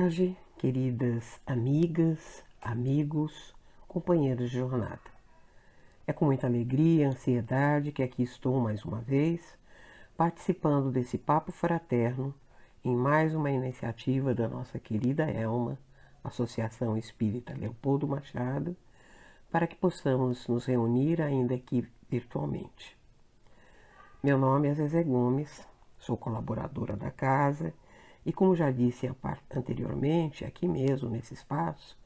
tarde, queridas amigas, amigos, companheiros de jornada. É com muita alegria e ansiedade que aqui estou mais uma vez, participando desse papo fraterno em mais uma iniciativa da nossa querida Elma, Associação Espírita Leopoldo Machado, para que possamos nos reunir ainda aqui virtualmente. Meu nome é Zezé Gomes, sou colaboradora da casa e, como já disse anteriormente, aqui mesmo nesse espaço,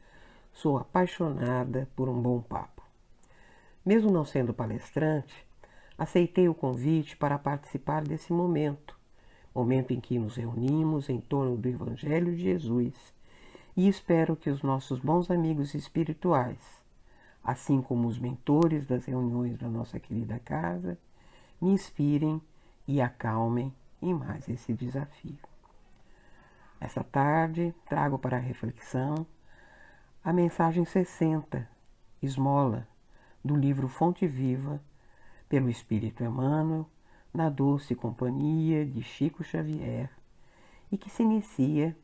sou apaixonada por um bom papo. Mesmo não sendo palestrante, aceitei o convite para participar desse momento em que nos reunimos em torno do Evangelho de Jesus, e espero que os nossos bons amigos espirituais, assim como os mentores das reuniões da nossa querida casa, me inspirem e acalmem em mais esse desafio. Essa tarde trago para a reflexão a mensagem 60, Esmola, do livro Fonte Viva, pelo Espírito Emmanuel, na doce companhia de Chico Xavier, e que se inicia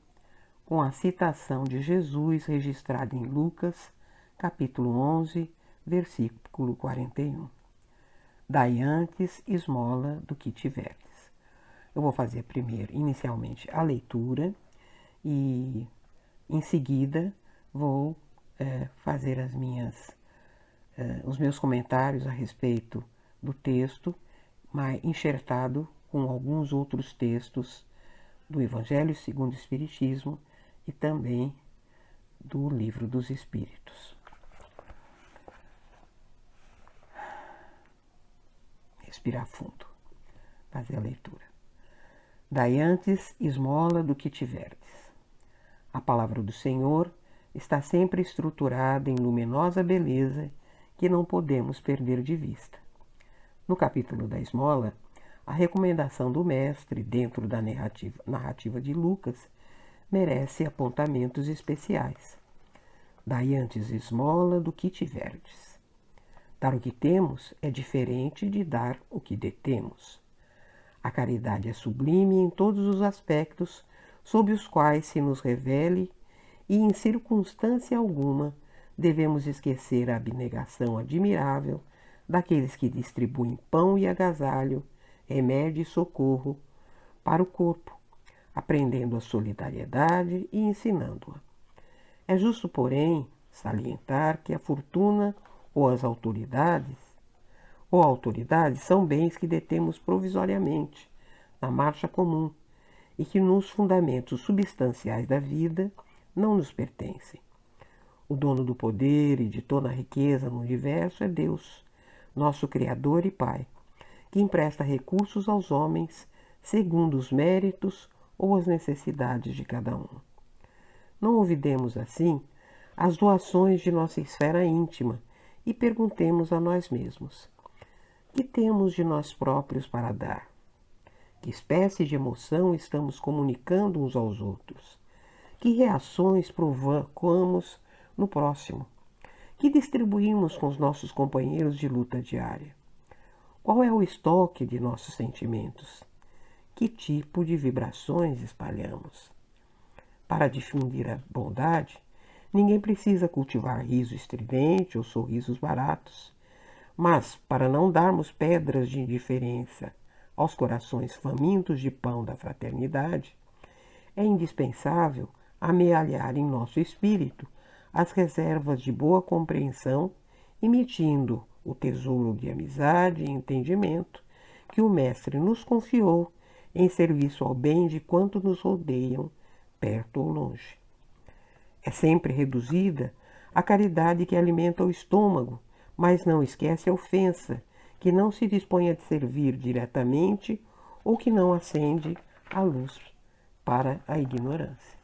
com a citação de Jesus registrada em Lucas, capítulo 11, versículo 41. Dai antes esmola do que tiverdes. Eu vou fazer primeiro, inicialmente, a leitura e, em seguida, vou fazer os meus comentários a respeito do texto, mas enxertado com alguns outros textos do Evangelho segundo o Espiritismo e também do Livro dos Espíritos. Respirar fundo, fazer a leitura. Dai antes esmola do que tiverdes. A palavra do Senhor está sempre estruturada em luminosa beleza que não podemos perder de vista. No capítulo da esmola, a recomendação do Mestre, dentro da narrativa de Lucas, merece apontamentos especiais. Dai antes esmola do que tiverdes. Dar o que temos é diferente de dar o que detemos. A caridade é sublime em todos os aspectos sob os quais se nos revele e, em circunstância alguma, devemos esquecer a abnegação admirável daqueles que distribuem pão e agasalho, remédio e socorro para o corpo, aprendendo a solidariedade e ensinando-a. É justo, porém, salientar que a fortuna ou a autoridade são bens que detemos provisoriamente, na marcha comum, e que nos fundamentos substanciais da vida não nos pertencem. O dono do poder e de toda a riqueza no universo é Deus, nosso Criador e Pai, que empresta recursos aos homens segundo os méritos ou as necessidades de cada um. Não olvidemos, assim, as doações de nossa esfera íntima e perguntemos a nós mesmos: que temos de nós próprios para dar? Que espécie de emoção estamos comunicando uns aos outros? Que reações provocamos no próximo? Que distribuímos com os nossos companheiros de luta diária? Qual é o estoque de nossos sentimentos? Que tipo de vibrações espalhamos? Para difundir a bondade, ninguém precisa cultivar riso estridente ou sorrisos baratos. Mas, para não darmos pedras de indiferença aos corações famintos de pão da fraternidade, é indispensável amealhar em nosso espírito as reservas de boa compreensão, emitindo o tesouro de amizade e entendimento que o Mestre nos confiou em serviço ao bem de quantos nos rodeiam, perto ou longe. É sempre reduzida a caridade que alimenta o estômago, mas não esquece a ofensa, que não se dispõe a servir diretamente ou que não acende a luz para a ignorância.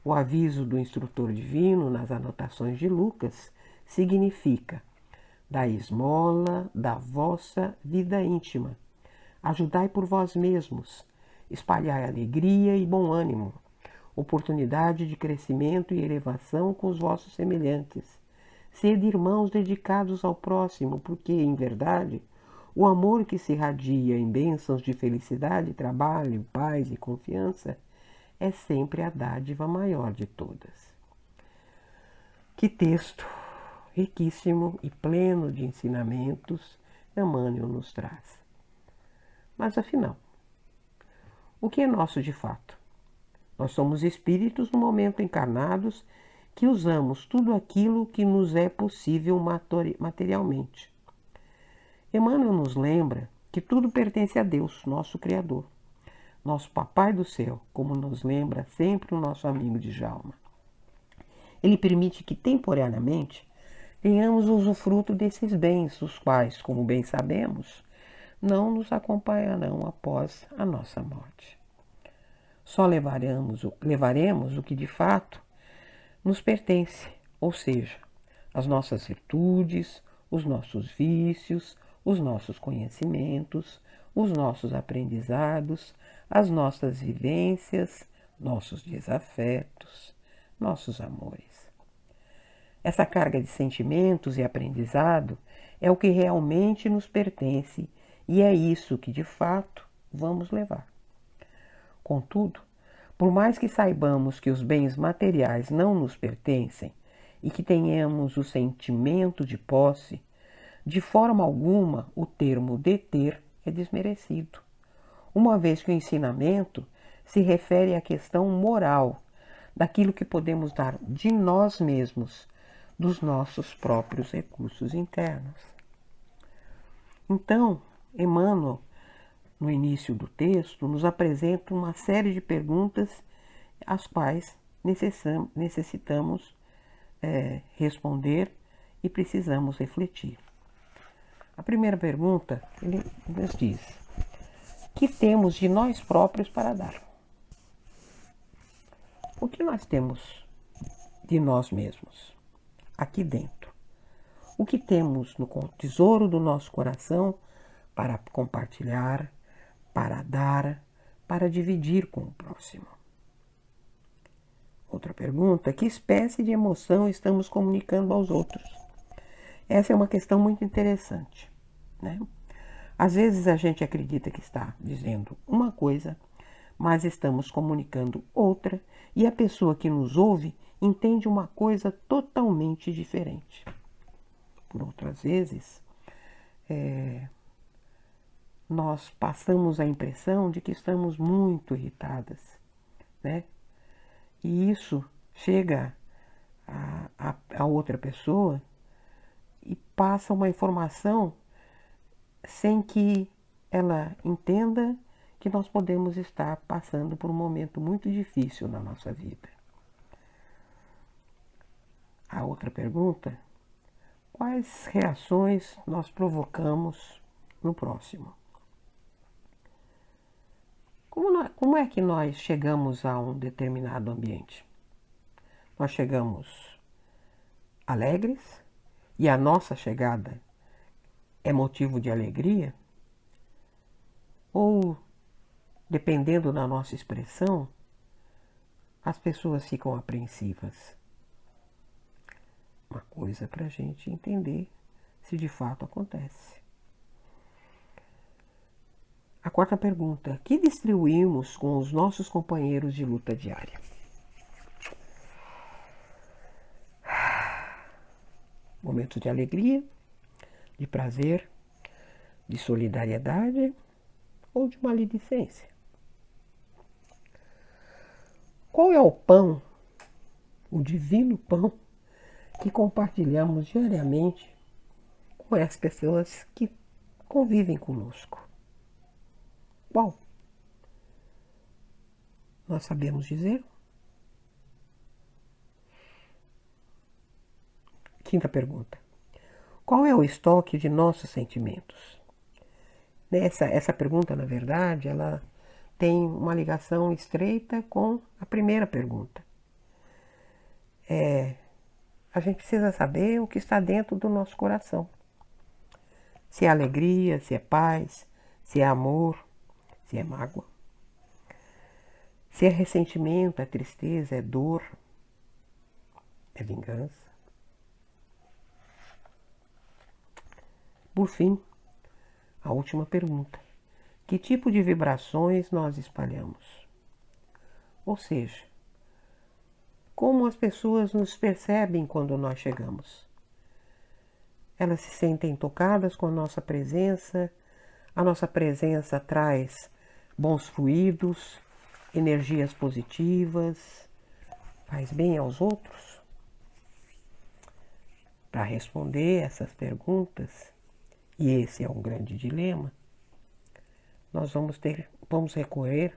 O aviso do instrutor divino nas anotações de Lucas significa: dai esmola da vossa vida íntima, ajudai por vós mesmos, espalhai alegria e bom ânimo, oportunidade de crescimento e elevação com os vossos semelhantes. Sede irmãos dedicados ao próximo, porque, em verdade, o amor que se irradia em bênçãos de felicidade, trabalho, paz e confiança é sempre a dádiva maior de todas. Que texto riquíssimo e pleno de ensinamentos Emmanuel nos traz. Mas afinal, o que é nosso de fato? Nós somos espíritos no momento encarnados que usamos tudo aquilo que nos é possível materialmente. Emmanuel nos lembra que tudo pertence a Deus, nosso Criador, nosso Papai do Céu, como nos lembra sempre o nosso amigo Djalma. Ele permite que temporariamente tenhamos usufruto desses bens, os quais, como bem sabemos, não nos acompanharão após a nossa morte. Só levaremos o que de fato nos pertence, ou seja, as nossas virtudes, os nossos vícios, os nossos conhecimentos, os nossos aprendizados, as nossas vivências, nossos desafetos, nossos amores. Essa carga de sentimentos e aprendizado é o que realmente nos pertence e é isso que de fato vamos levar. Contudo, por mais que saibamos que os bens materiais não nos pertencem e que tenhamos o sentimento de posse, de forma alguma o termo deter é desmerecido, uma vez que o ensinamento se refere à questão moral, daquilo que podemos dar de nós mesmos, dos nossos próprios recursos internos. Então, Emmanuel, no início do texto, nos apresenta uma série de perguntas às quais necessitamos responder e precisamos refletir. A primeira pergunta, ele nos diz: que temos de nós próprios para dar? O que nós temos de nós mesmos, aqui dentro? O que temos no tesouro do nosso coração para compartilhar, para dar, para dividir com o próximo? Outra pergunta: que espécie de emoção estamos comunicando aos outros? Essa é uma questão muito interessante, né? Às vezes a gente acredita que está dizendo uma coisa, mas estamos comunicando outra, e a pessoa que nos ouve entende uma coisa totalmente diferente. Por outras vezes, nós passamos a impressão de que estamos muito irritadas, né? E isso chega a outra pessoa e passa uma informação sem que ela entenda que nós podemos estar passando por um momento muito difícil na nossa vida. A outra pergunta: quais reações nós provocamos no próximo? Como é que nós chegamos a um determinado ambiente? Nós chegamos alegres e a nossa chegada é motivo de alegria? Ou, dependendo da nossa expressão, as pessoas ficam apreensivas? Uma coisa para a gente entender se de fato acontece. A quarta pergunta: que distribuímos com os nossos companheiros de luta diária? Momentos de alegria, de prazer, de solidariedade ou de maledicência? Qual é o pão, o divino pão, que compartilhamos diariamente com as pessoas que convivem conosco? Qual? Nós sabemos dizer? Quinta pergunta: qual é o estoque de nossos sentimentos? Essa pergunta, na verdade, ela tem uma ligação estreita com a primeira pergunta. A gente precisa saber o que está dentro do nosso coração. Se é alegria, se é paz, se é amor, se é mágoa. Se é ressentimento, é tristeza, é dor, é vingança. Por fim, a última pergunta: que tipo de vibrações nós espalhamos? Ou seja, como as pessoas nos percebem quando nós chegamos. Elas se sentem tocadas com a nossa presença traz bons fluidos, energias positivas, faz bem aos outros. Para responder essas perguntas, e esse é um grande dilema, nós vamos recorrer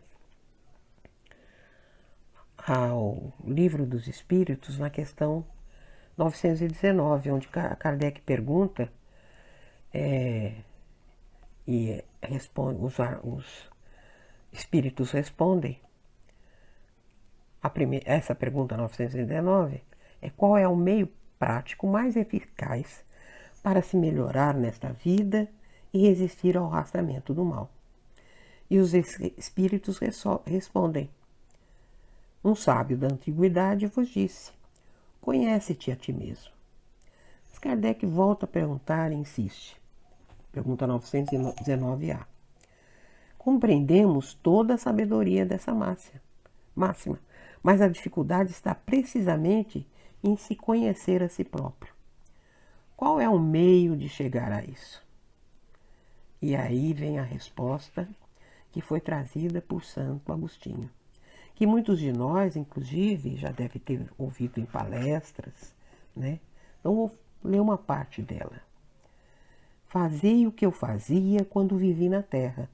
ao Livro dos Espíritos na questão 919, onde Kardec pergunta e os espíritos respondem. Essa pergunta 919 é: qual é o meio prático mais eficaz para se melhorar nesta vida e resistir ao rastreamento do mal? E os espíritos respondem: um sábio da antiguidade vos disse: conhece-te a ti mesmo. Mas Kardec volta a perguntar e insiste. Pergunta 919A. Compreendemos toda a sabedoria dessa máxima, mas a dificuldade está precisamente em se conhecer a si próprio. Qual é o meio de chegar a isso? E aí vem a resposta que foi trazida por Santo Agostinho, que muitos de nós, inclusive, já devem ter ouvido em palestras, né? Então, vou ler uma parte dela. Fazei o que eu fazia quando vivi na terra.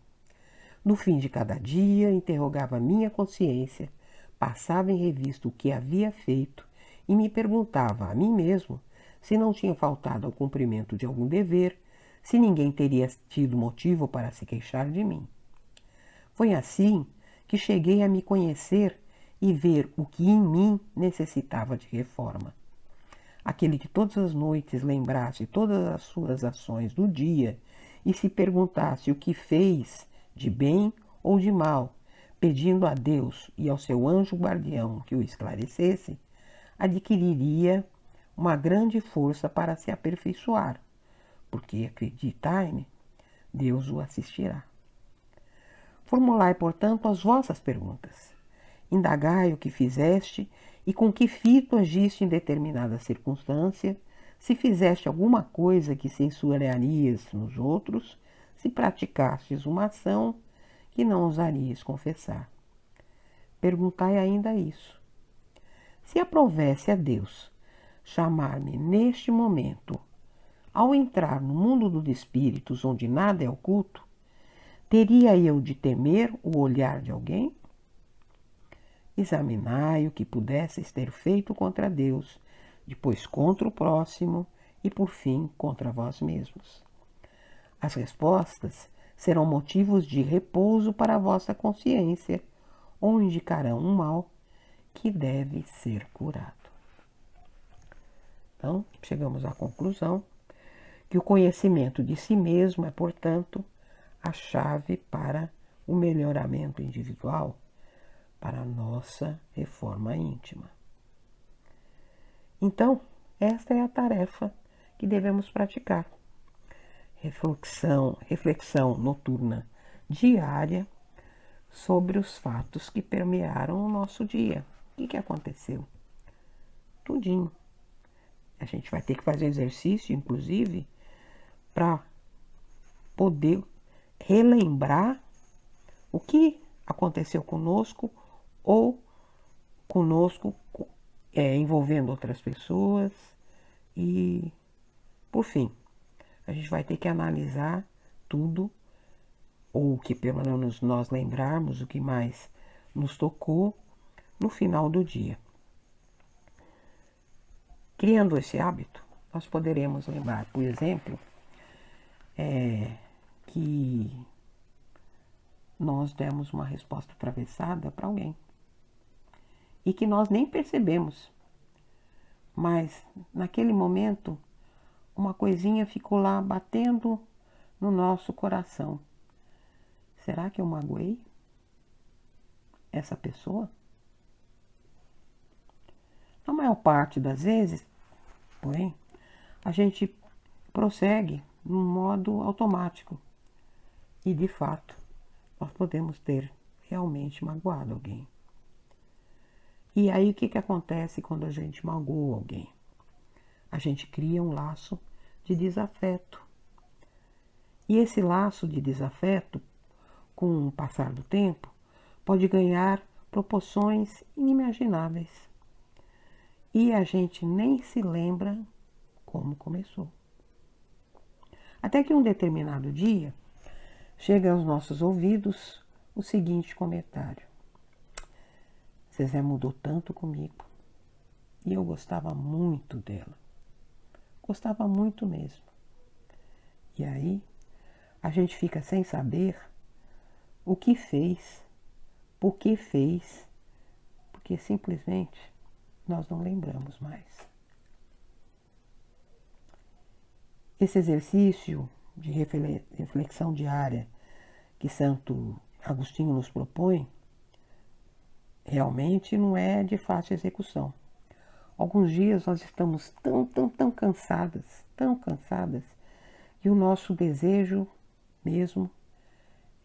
No fim de cada dia, interrogava minha consciência, passava em revista o que havia feito e me perguntava a mim mesmo se não tinha faltado ao cumprimento de algum dever, se ninguém teria tido motivo para se queixar de mim. Foi assim que cheguei a me conhecer e ver o que em mim necessitava de reforma. Aquele que todas as noites lembrasse todas as suas ações do dia e se perguntasse o que fez de bem ou de mal, pedindo a Deus e ao seu anjo guardião que o esclarecesse, adquiriria uma grande força para se aperfeiçoar, porque, acreditai-me, Deus o assistirá. Formulai, portanto, as vossas perguntas. Indagai o que fizeste e com que fito agiste em determinada circunstância, se fizeste alguma coisa que censurarias nos outros, se praticastes uma ação que não ousarias confessar. Perguntai ainda isso. Se aprovesse a Deus chamar-me neste momento, ao entrar no mundo dos espíritos onde nada é oculto, teria eu de temer o olhar de alguém? Examinai o que pudesseis ter feito contra Deus, depois contra o próximo e, por fim, contra vós mesmos. As respostas serão motivos de repouso para a vossa consciência ou indicarão um mal que deve ser curado. Então, chegamos à conclusão que o conhecimento de si mesmo é, portanto, a chave para o melhoramento individual, para a nossa reforma íntima. Então, esta é a tarefa que devemos praticar. Reflexão noturna diária sobre os fatos que permearam o nosso dia. O que aconteceu? Tudinho. A gente vai ter que fazer exercício, inclusive, para poder relembrar o que aconteceu conosco ou conosco envolvendo outras pessoas e, por fim, a gente vai ter que analisar tudo, ou que pelo menos nós lembrarmos o que mais nos tocou no final do dia. Criando esse hábito, nós poderemos lembrar, por exemplo, que nós demos uma resposta atravessada para alguém e que nós nem percebemos, mas naquele momento uma coisinha ficou lá batendo no nosso coração. Será que eu magoei essa pessoa? Na maior parte das vezes, porém, a gente prossegue num modo automático e, de fato, nós podemos ter realmente magoado alguém. E aí o que acontece quando a gente magoa alguém? A gente cria um laço de desafeto. E esse laço de desafeto, com o passar do tempo, pode ganhar proporções inimagináveis. E a gente nem se lembra como começou. Até que um determinado dia, chega aos nossos ouvidos o seguinte comentário: Zezé mudou tanto comigo. E eu gostava muito dela. Gostava muito mesmo. E aí, a gente fica sem saber o que fez, por que fez, porque simplesmente nós não lembramos mais. Esse exercício de reflexão diária que Santo Agostinho nos propõe, realmente não é de fácil execução. Alguns dias nós estamos tão cansadas, que o nosso desejo mesmo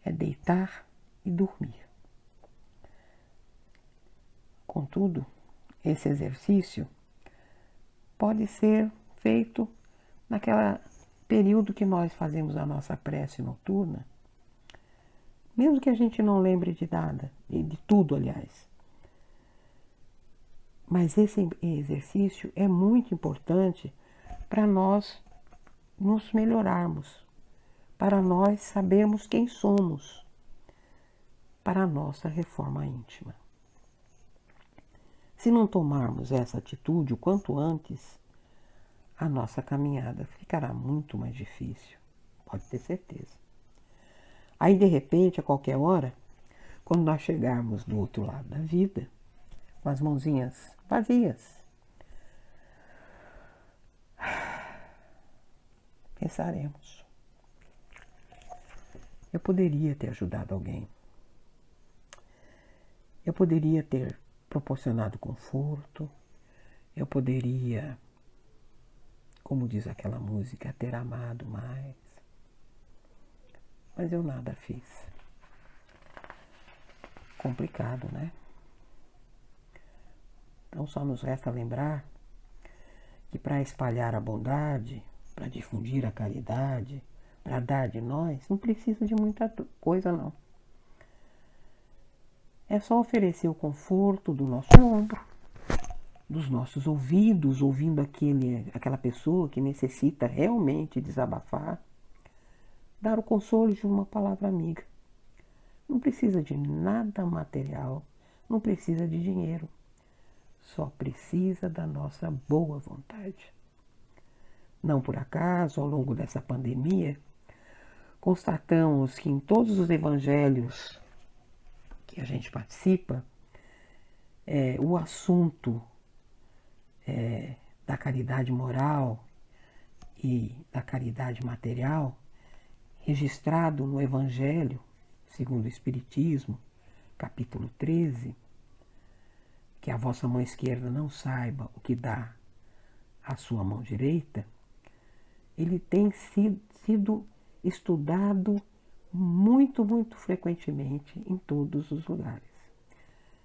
é deitar e dormir. Contudo, esse exercício pode ser feito naquele período que nós fazemos a nossa prece noturna, mesmo que a gente não lembre de nada, de tudo, aliás. Mas esse exercício é muito importante para nós nos melhorarmos, para nós sabermos quem somos, para a nossa reforma íntima. Se não tomarmos essa atitude o quanto antes, a nossa caminhada ficará muito mais difícil, pode ter certeza. Aí, de repente, a qualquer hora, quando nós chegarmos do outro lado da vida, com as mãozinhas vazias, pensaremos: eu poderia ter ajudado alguém. Eu poderia ter proporcionado conforto. Eu poderia, como diz aquela música, ter amado mais. Mas eu nada fiz. Complicado, né? Então só nos resta lembrar que para espalhar a bondade, para difundir a caridade, para dar de nós, não precisa de muita coisa, não. É só oferecer o conforto do nosso ombro, dos nossos ouvidos, ouvindo aquela pessoa que necessita realmente desabafar, dar o consolo de uma palavra amiga. Não precisa de nada material, não precisa de dinheiro, só precisa da nossa boa vontade. Não por acaso, ao longo dessa pandemia, constatamos que em todos os evangelhos que a gente participa, o assunto da caridade moral e da caridade material, registrado no Evangelho, segundo o Espiritismo, capítulo 13, que a vossa mão esquerda não saiba o que dá a sua mão direita, ele tem sido estudado muito frequentemente em todos os lugares.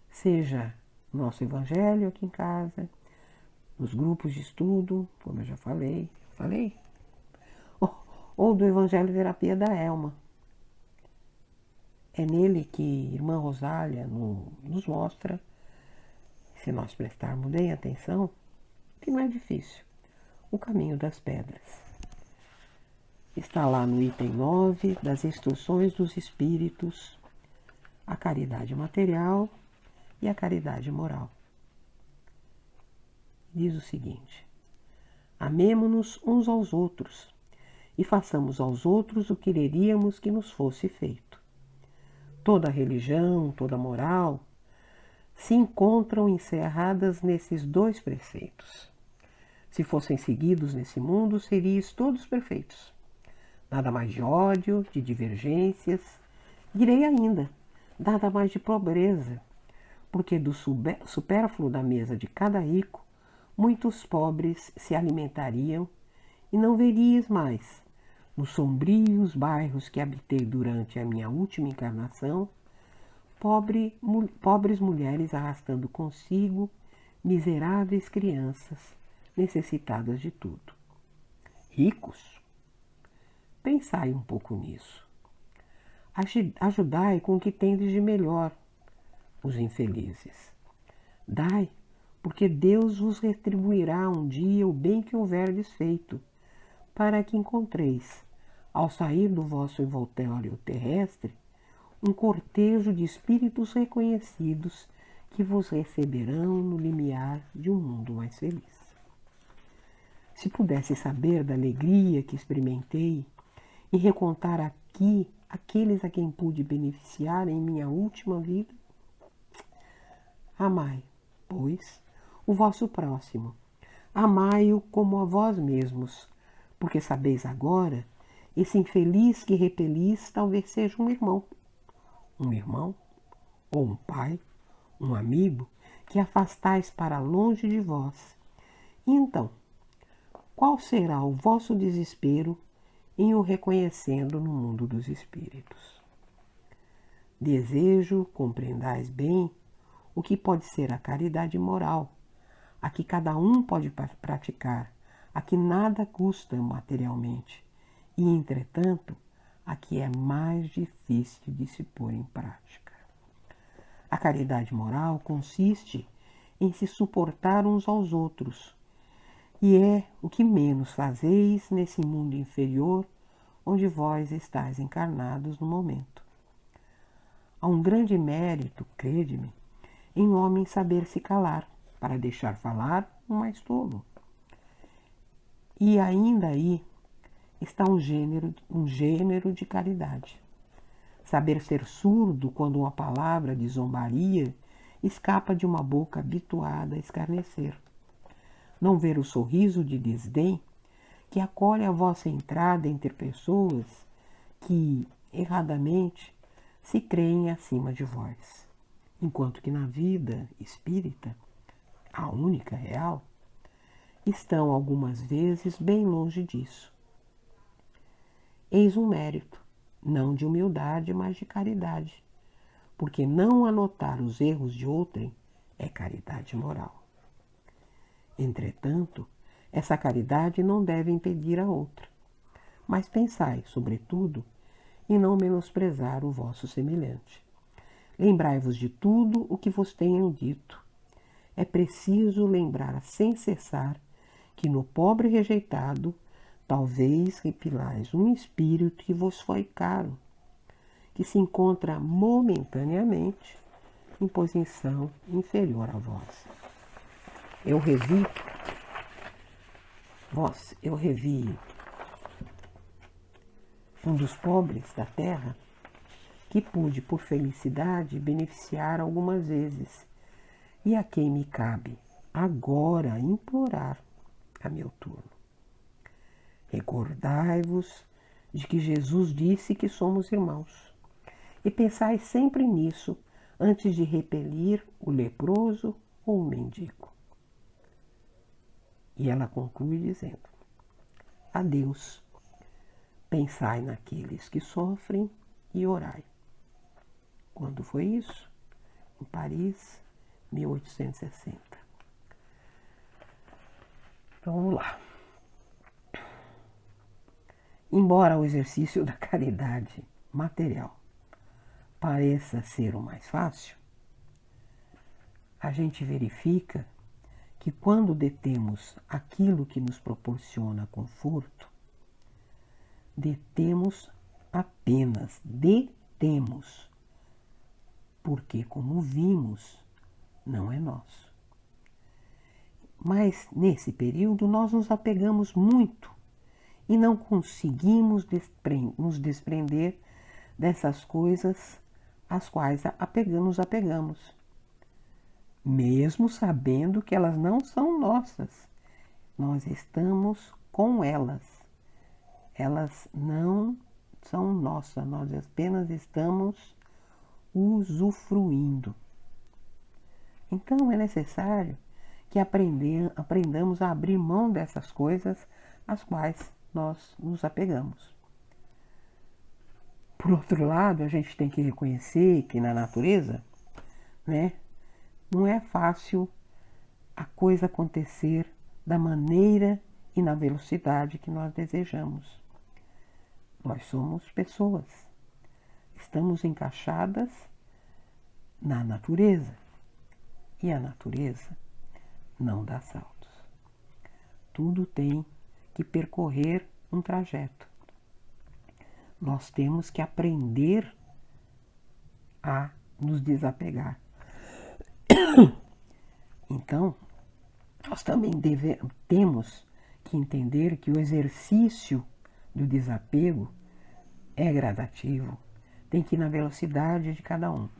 Seja no nosso Evangelho aqui em casa, nos grupos de estudo, como eu já falei, ou do Evangelho Terapia da Elma. É nele que Irmã Rosália nos mostra, se nós prestarmos bem atenção, que não é difícil, o caminho das pedras. Está lá no item 9 das instruções dos Espíritos, a caridade material e a caridade moral. Diz o seguinte: amemo-nos uns aos outros e façamos aos outros o que quereríamos que nos fosse feito. Toda religião, toda moral se encontram encerradas nesses dois preceitos. Se fossem seguidos nesse mundo, seríeis todos perfeitos. Nada mais de ódio, de divergências, direi ainda, nada mais de pobreza, porque do supérfluo da mesa de cada rico, muitos pobres se alimentariam e não veríeis mais, nos sombrios bairros que habitei durante a minha última encarnação, pobres mulheres arrastando consigo miseráveis crianças necessitadas de tudo. Ricos? Pensai um pouco nisso. Ajudai com o que tendes de melhor os infelizes. Dai, porque Deus vos retribuirá um dia o bem que houverdes feito, para que encontreis, ao sair do vosso envoltório terrestre, um cortejo de espíritos reconhecidos que vos receberão no limiar de um mundo mais feliz. Se pudesse saber da alegria que experimentei e recontar aqui aqueles a quem pude beneficiar em minha última vida, amai, pois, o vosso próximo, amai-o como a vós mesmos, porque sabeis agora, esse infeliz que repelis talvez seja um irmão, ou um pai, um amigo, que afastais para longe de vós. E então, qual será o vosso desespero em o reconhecendo no mundo dos espíritos? Desejo compreendais bem o que pode ser a caridade moral, a que cada um pode praticar, a que nada custa materialmente, e, entretanto, a que é mais difícil de se pôr em prática. A caridade moral consiste em se suportar uns aos outros, e é o que menos fazeis nesse mundo inferior onde vós estáis encarnados no momento. Há um grande mérito, crede-me, em um homem saber se calar, para deixar falar um mais tolo. E ainda aí está um gênero de caridade. Saber ser surdo quando uma palavra de zombaria escapa de uma boca habituada a escarnecer. Não ver o sorriso de desdém que acolhe a vossa entrada entre pessoas que, erradamente, se creem acima de vós. Enquanto que na vida espírita, a única real, estão algumas vezes bem longe disso. Eis um mérito, não de humildade, mas de caridade, porque não anotar os erros de outrem é caridade moral. Entretanto, essa caridade não deve impedir a outra, mas pensai, sobretudo, em não menosprezar o vosso semelhante. Lembrai-vos de tudo o que vos tenham dito. É preciso lembrar sem cessar que no pobre rejeitado talvez repilais um espírito que vos foi caro, que se encontra momentaneamente em posição inferior a vós. Eu revi um dos pobres da terra que pude, por felicidade, beneficiar algumas vezes, e a quem me cabe agora implorar a meu turno. Recordai-vos de que Jesus disse que somos irmãos, e pensai sempre nisso antes de repelir o leproso ou o mendigo. E ela conclui dizendo: adeus, pensai naqueles que sofrem e orai. Quando foi isso? Em Paris, 1860. Então, vamos lá. Embora o exercício da caridade material pareça ser o mais fácil, a gente verifica que quando detemos aquilo que nos proporciona conforto, detemos, porque, como vimos, não é nosso. Mas, nesse período, nós nos apegamos muito e não conseguimos nos desprender dessas coisas às quais nos apegamos, mesmo sabendo que elas não são nossas. Nós estamos com elas. Elas não são nossas, nós apenas estamos usufruindo. Então é necessário que aprendamos a abrir mão dessas coisas às quais nós nos apegamos. Por outro lado, a gente tem que reconhecer que na natureza, né, não é fácil a coisa acontecer da maneira e na velocidade que nós desejamos. Nós somos pessoas, estamos encaixadas na natureza e a natureza não dá saltos. Tudo tem que percorrer um trajeto. Nós temos que aprender a nos desapegar. Então, nós também temos que entender que o exercício do desapego é gradativo, tem que ir na velocidade de cada um.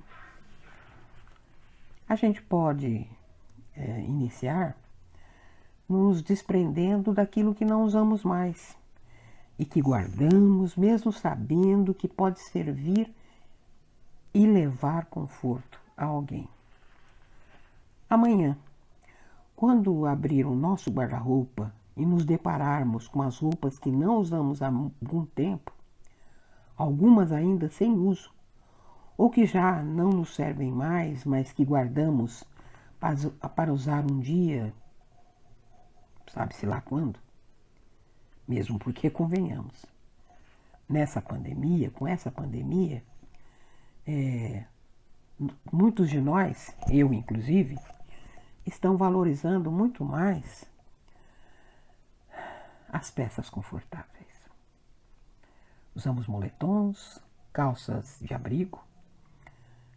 A gente pode iniciar nos desprendendo daquilo que não usamos mais e que guardamos, mesmo sabendo que pode servir e levar conforto a alguém. Amanhã, quando abrir o nosso guarda-roupa e nos depararmos com as roupas que não usamos há algum tempo, algumas ainda sem uso, ou que já não nos servem mais, mas que guardamos para usar um dia, sabe-se lá quando, mesmo porque, convenhamos, com essa pandemia, muitos de nós, eu inclusive, estão valorizando muito mais as peças confortáveis. Usamos moletons, calças de abrigo,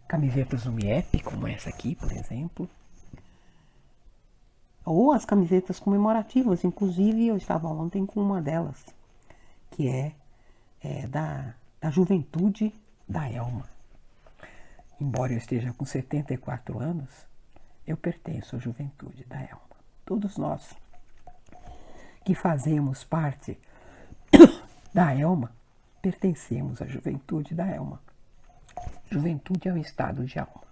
camisetas no IEP, como essa aqui, por exemplo, ou as camisetas comemorativas. Inclusive, eu estava ontem com uma delas, que é da juventude da Elma. Embora eu esteja com 74 anos, eu pertenço à juventude da Elma. Todos nós que fazemos parte da Elma, pertencemos à juventude da Elma. Juventude é um estado de alma.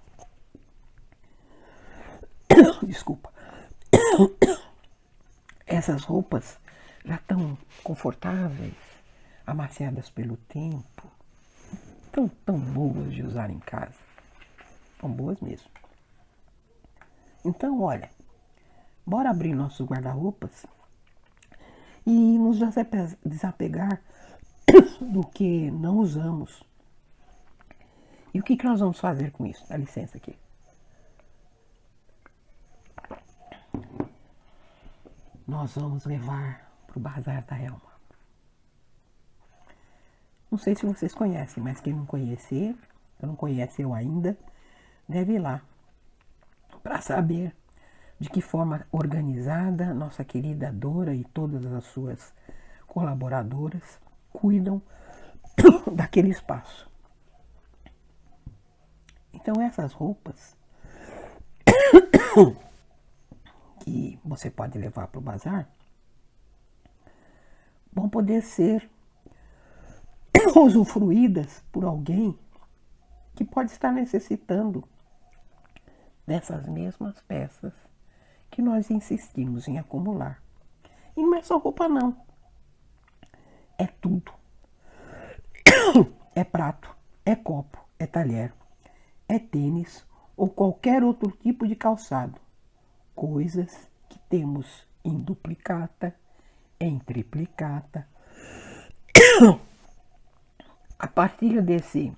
Desculpa. Essas roupas já estão confortáveis, amaciadas pelo tempo, tão boas de usar em casa. Tão boas mesmo. Então, olha, bora abrir nossos guarda-roupas e nos desapegar do que não usamos. E o que nós vamos fazer com isso? Dá licença aqui. Nós vamos levar para o Bazar da Elma. Não sei se vocês conhecem, mas quem não conhecer, não conheceu ainda, deve ir lá para saber de que forma organizada nossa querida Dora e todas as suas colaboradoras cuidam daquele espaço. Então essas roupas que você pode levar para o bazar vão poder ser usufruídas por alguém que pode estar necessitando dessas mesmas peças que nós insistimos em acumular. E não é só roupa não, é tudo. É prato, é copo, é talher, é tênis ou qualquer outro tipo de calçado. Coisas que temos em duplicata, em triplicata. A partir desse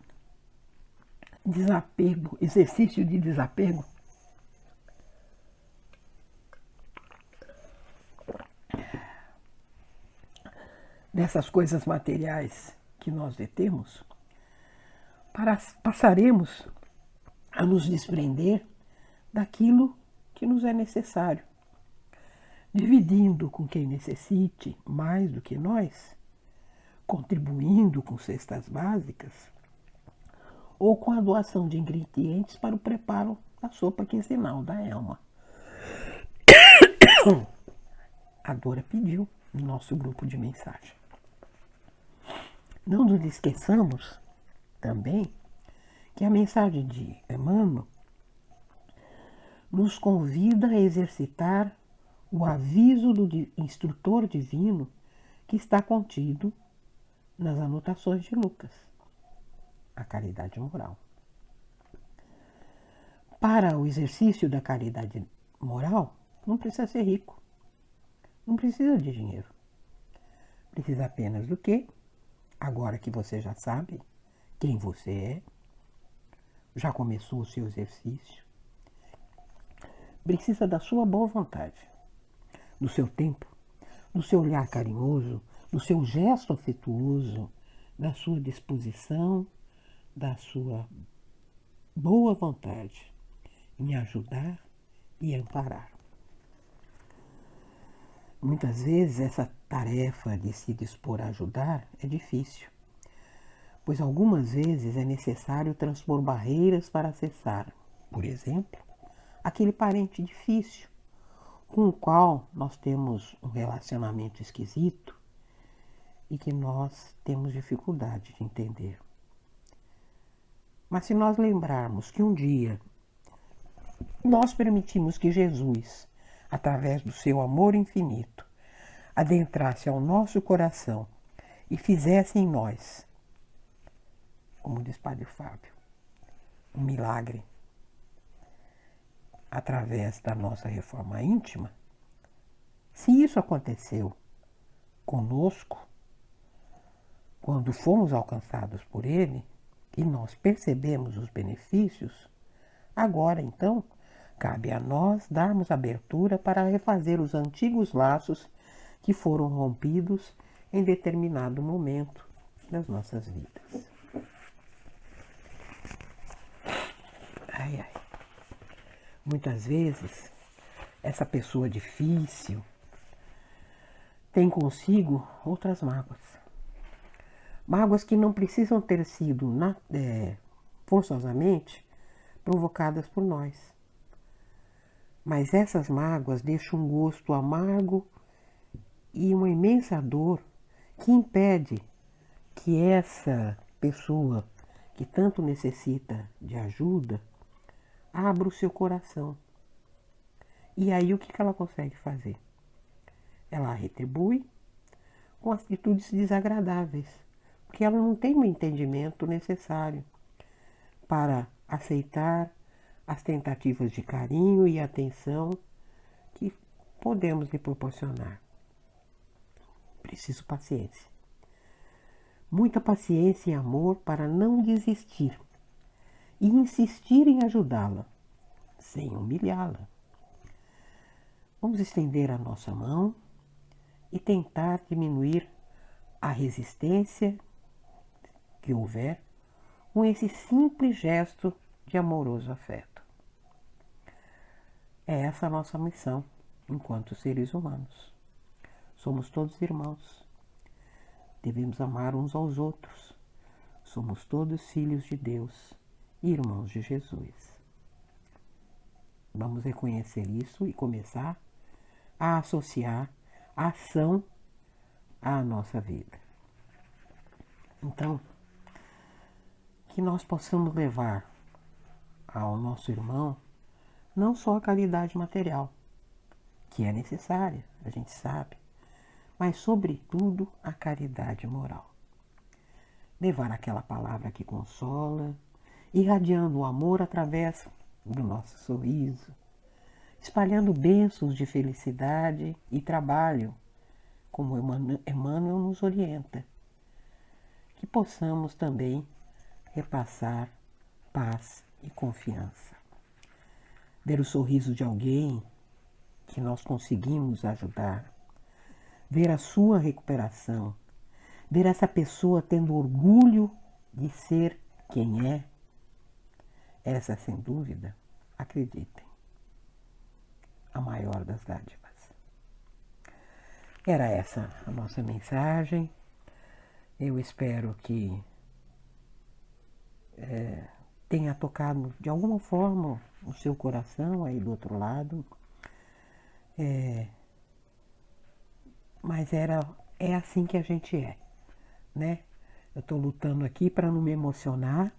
desapego, exercício de desapego, dessas coisas materiais que nós detemos, passaremos a nos desprender daquilo que nos é necessário, dividindo com quem necessite mais do que nós, contribuindo com cestas básicas ou com a doação de ingredientes para o preparo da sopa quinzenal da Elma. A Dora pediu no nosso grupo de mensagem. Não nos esqueçamos também que a mensagem de Emmanuel nos convida a exercitar o aviso do instrutor divino que está contido nas anotações de Lucas. a caridade moral. Para o exercício da caridade moral, não precisa ser rico, não precisa de dinheiro. Precisa apenas do quê? Agora que você já sabe quem você é, já começou o seu exercício, precisa da sua boa vontade, do seu tempo, do seu olhar carinhoso, do seu gesto afetuoso, da sua disposição, da sua boa vontade em ajudar e amparar. Muitas vezes essa tarefa de se dispor a ajudar é difícil, pois algumas vezes é necessário transpor barreiras para acessar, por exemplo, aquele parente difícil com o qual nós temos um relacionamento esquisito e que nós temos dificuldade de entender. Mas se nós lembrarmos que um dia nós permitimos que Jesus, através do seu amor infinito, adentrasse ao nosso coração e fizesse em nós, como diz Padre Fábio, um milagre através da nossa reforma íntima, se isso aconteceu conosco, quando fomos alcançados por Ele e nós percebemos os benefícios, agora então cabe a nós darmos abertura para refazer os antigos laços que foram rompidos em determinado momento das nossas vidas. Ai, ai. Muitas vezes, essa pessoa difícil tem consigo outras mágoas. Mágoas que não precisam ter sido forçosamente provocadas por nós. Mas essas mágoas deixam um gosto amargo e uma imensa dor que impede que essa pessoa que tanto necessita de ajuda abra o seu coração. E aí o que ela consegue fazer? Ela retribui com atitudes desagradáveis, porque ela não tem o entendimento necessário para aceitar as tentativas de carinho e atenção que podemos lhe proporcionar. Preciso paciência. Muita paciência e amor para não desistir e insistir em ajudá-la, sem humilhá-la. Vamos estender a nossa mão e tentar diminuir a resistência que houver com esse simples gesto de amoroso afeto. É essa a nossa missão enquanto seres humanos. Somos todos irmãos. Devemos amar uns aos outros. Somos todos filhos de Deus e irmãos de Jesus. Vamos reconhecer isso e começar a associar a ação à nossa vida. Então, que nós possamos levar ao nosso irmão não só a caridade material, que é necessária, a gente sabe, mas sobretudo a caridade moral. Levar aquela palavra que consola, irradiando o amor através do nosso sorriso, espalhando bênçãos de felicidade e trabalho, como Emmanuel nos orienta, que possamos também repassar paz e confiança. Ver o sorriso de alguém que nós conseguimos ajudar, ver a sua recuperação, ver essa pessoa tendo orgulho de ser quem é, essa, sem dúvida, acreditem, a maior das dádivas. Era essa a nossa mensagem. Eu espero que tenha tocado de alguma forma o seu coração aí do outro lado. Mas é assim que a gente é, né? Eu estou lutando aqui para não me emocionar,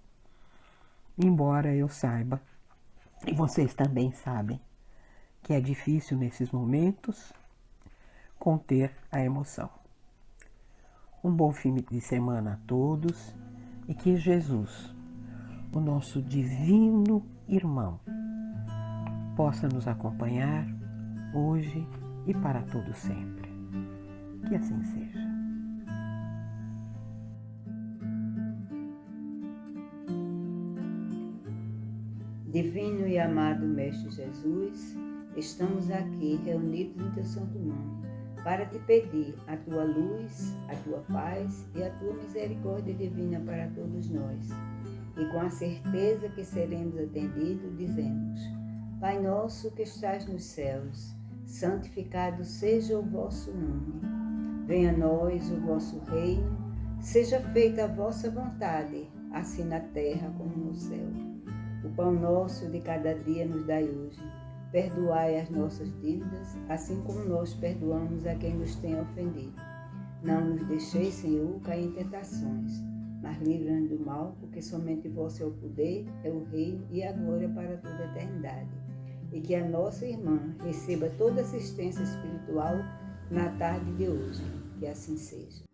embora eu saiba, e vocês também sabem, que é difícil nesses momentos conter a emoção. Um bom fim de semana a todos e que Jesus, o nosso divino irmão, possa nos acompanhar hoje e para todo sempre. Que assim seja. Divino e amado Mestre Jesus, estamos aqui reunidos em Teu santo nome para te pedir a Tua luz, a Tua paz e a Tua misericórdia divina para todos nós. E com a certeza que seremos atendidos, dizemos: Pai nosso que estás nos céus, santificado seja o vosso nome. Venha a nós o vosso reino, seja feita a vossa vontade, assim na terra como no céu. O pão nosso de cada dia nos dai hoje. Perdoai as nossas dívidas, assim como nós perdoamos a quem nos tem ofendido. Não nos deixeis, Senhor, cair em tentações, mas livra-nos do mal, porque somente vosso é o poder, é o reino e a glória para toda a eternidade. E que a nossa irmã receba toda a assistência espiritual na tarde de hoje. Que assim seja.